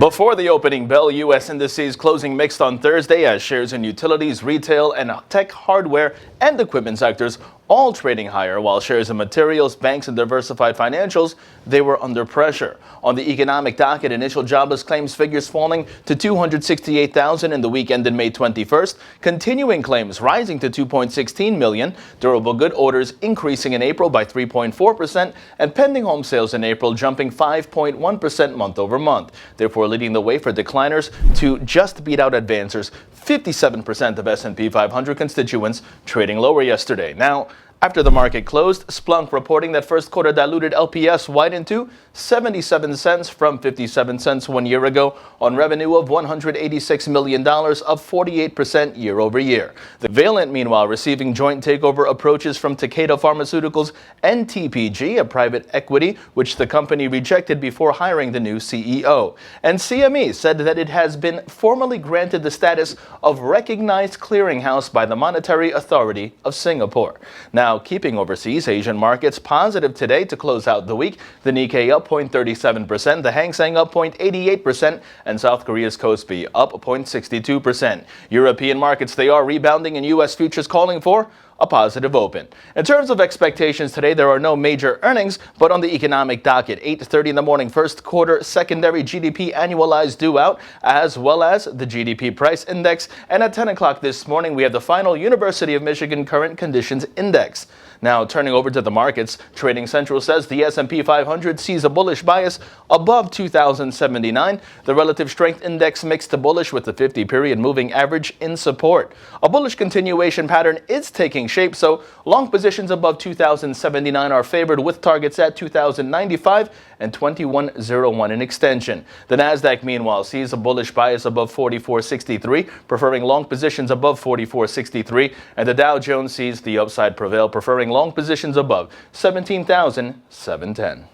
Before the opening bell, U.S. indices closing mixed on Thursday as shares in utilities, retail, and tech, hardware, and equipment sectors all trading higher, while shares in materials, banks, and diversified financials, they were under pressure. On the economic docket, initial jobless claims figures falling to 268,000 in the week ended May 21st, continuing claims rising to 2.16 million, durable good orders increasing in April by 3.4%, and pending home sales in April jumping 5.1% month over month, therefore leading the way for decliners to just beat out advancers. 57% of SP 500 constituents trading lower yesterday. Now, after the market closed, Splunk reporting that first quarter diluted LPS widened to 77 cents from 57 cents 1 year ago on revenue of $186 million, up 48% year over year. The Valent, meanwhile, receiving joint takeover approaches from Takeda Pharmaceuticals and TPG, a private equity, which the company rejected before hiring the new CEO. And CME said that it has been formally granted the status of recognized clearinghouse by the Monetary Authority of Singapore. Now, keeping overseas, Asian markets positive today to close out the week. The Nikkei up 0.37%, the Hang Seng up 0.88%, and South Korea's Kospi up 0.62%. European markets, they are rebounding, and U.S. futures calling for a positive open. In terms of expectations today, there are no major earnings, but on the economic docket, 8:30 in the morning, first quarter secondary GDP annualized due out, as well as the GDP price index. And at 10 o'clock this morning, we have the final University of Michigan current conditions index. Now, turning over to the markets, Trading Central says the SP 500 sees a bullish bias above 2,079. The relative strength index mixed to bullish with the 50-period moving average in support. A bullish continuation pattern is taking shape, so long positions above 2,079 are favored with targets at 2,095 and 2101 in extension. The Nasdaq, meanwhile, sees a bullish bias above 4463, preferring long positions above 4463, and the Dow Jones sees the upside prevail, preferring long positions above 17,710.